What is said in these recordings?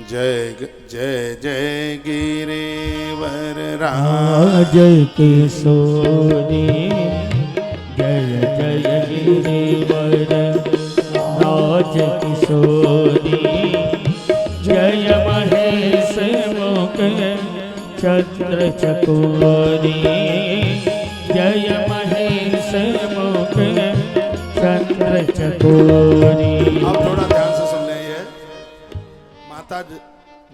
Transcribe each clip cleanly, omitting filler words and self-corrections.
जय जय गिरिवर राज किशोरी जय जय गिरिवर राज किशोरी जय महेश मुख छत्र चकोरी जय महेश मुख छत्र चकोरी। अब थोड़ा ध्यान से सुन ले। ये माता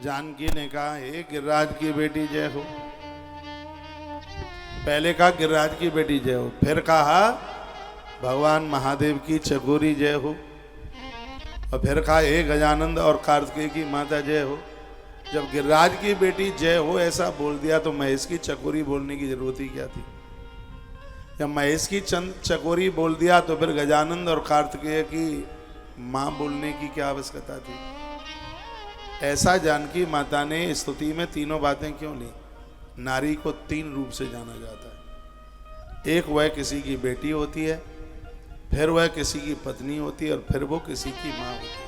जानकी ने कहा हे गिरिराज की बेटी जय हो। पहले कहा गिरिराज की बेटी जय हो, फिर कहा भगवान महादेव की चकोरी जय हो, और फिर कहा हे गजानंद और कार्तिकेय की माता जय हो। जब गिरिराज की बेटी जय हो ऐसा बोल दिया तो महेश की चकोरी बोलने की जरूरत ही क्या थी। जब महेश की चकोरी बोल दिया तो फिर गजानंद और कार्तिकेय की मां बोलने की क्या आवश्यकता थी। ऐसा जानकी माता ने स्तुति में तीनों बातें क्यों ली। नारी को तीन रूप से जाना जाता है। एक वह किसी की बेटी होती है, फिर वह किसी की पत्नी होती है, और फिर वो किसी की मां होती है।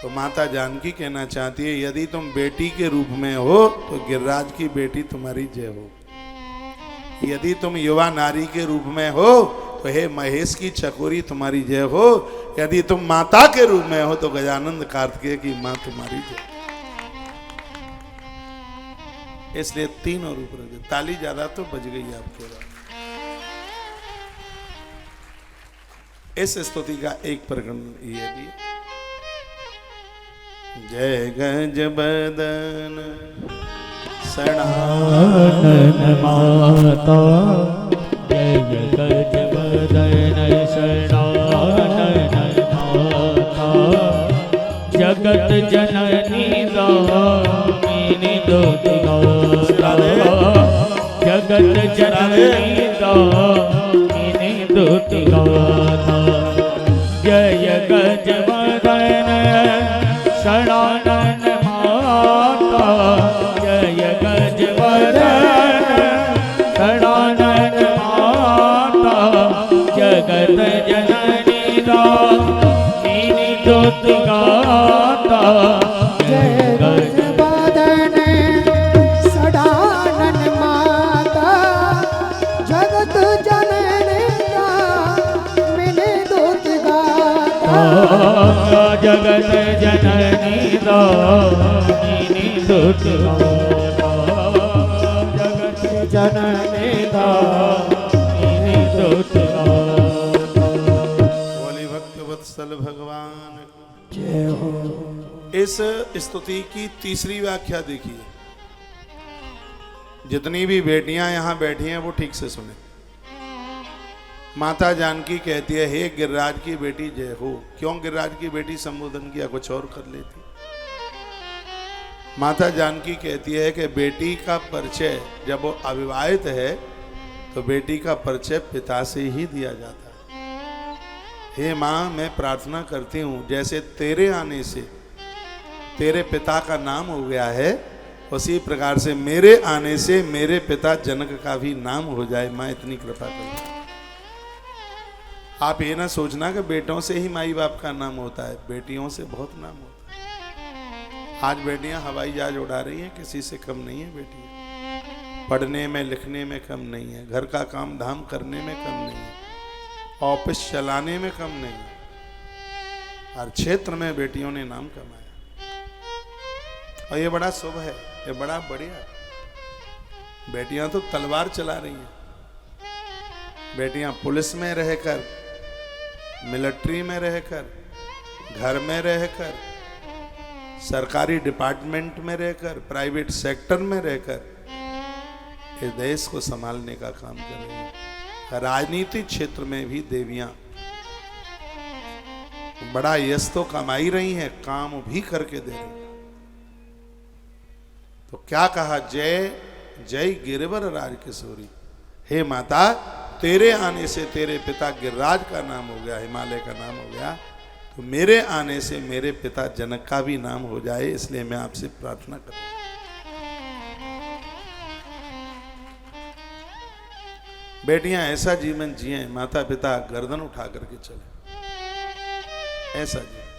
तो माता जानकी कहना चाहती है यदि तुम बेटी के रूप में हो तो गिरिराज की बेटी तुम्हारी जय हो। यदि तुम युवा नारी के रूप में हो तो हे महेश की चकोरी तुम्हारी जय हो। यदि तुम माता के रूप में हो तो गजानंद कार्तिकेय की मां तुम्हारी जय। इसलिए तीनों रूप रखे। ताली ज्यादा तो बज गई आपके बाद। इस स्तुति का एक प्रकरण ये भी जय गज बदन सनातन माता जय गज बदन सनातन माता जगत जननी दामिनी दुतिगाता जगत जननी दामिनी दुतिगाता जय गज बदन सनातन माता जय गज बदन सनातन माता जगत जननी दामिनी दुतिगाता जय गज बदन सदानन माता जगत जननी दामिनी दुतिगाता जगत जननी दामिनी दुतिगाता जगत जननी दामिनी दुतिगाता। बोली भक्त वत्सल भगवान जय हो। इस स्तुति की तीसरी व्याख्या देखिए। जितनी भी बेटियां यहां बैठी हैं वो ठीक से सुने। माता जानकी कहती है हे गिरिराज की बेटी जय हो। क्यों गिरिराज की बेटी संबोधन किया, कुछ और कर लेती। माता जानकी कहती है कि बेटी का परिचय जब वो अविवाहित है तो बेटी का परिचय पिता से ही दिया जाता है। हे माँ, मैं प्रार्थना करती हूँ जैसे तेरे आने से तेरे पिता का नाम हो गया है, उसी प्रकार से मेरे आने से मेरे पिता जनक का भी नाम हो जाए। माँ इतनी कृपा करो। आप ये ना सोचना कि बेटों से ही माई बाप का नाम होता है, बेटियों से बहुत नाम होता है। आज बेटियां हवाई जहाज उड़ा रही हैं, किसी से कम नहीं है बेटियां। पढ़ने में लिखने में कम नहीं है, घर का काम धाम करने में कम नहीं है, ऑफिस चलाने में कम नहीं है। हर क्षेत्र में बेटियों ने नाम कमाया और ये बड़ा शुभ है, ये बड़ा बढ़िया। बेटियां तो तलवार चला रही हैं। बेटियां पुलिस में रहकर, मिलिट्री में रहकर, घर में रहकर, सरकारी डिपार्टमेंट में रहकर, प्राइवेट सेक्टर में रहकर इस देश को संभालने का काम कर रही हैं। राजनीतिक क्षेत्र में भी देवियां बड़ा यश तो कमाई रही हैं, काम भी करके दे रही हैं। तो क्या कहा, जय जय गिरिवर राज किशोरी। हे माता, तेरे आने से तेरे पिता गिरिराज का नाम हो गया, हिमालय का नाम हो गया, तो मेरे आने से मेरे पिता जनक का भी नाम हो जाए। इसलिए मैं आपसे प्रार्थना करता हूं। बेटियां ऐसा जीवन जिए, माता पिता गर्दन उठा करके चले, ऐसा जीवन।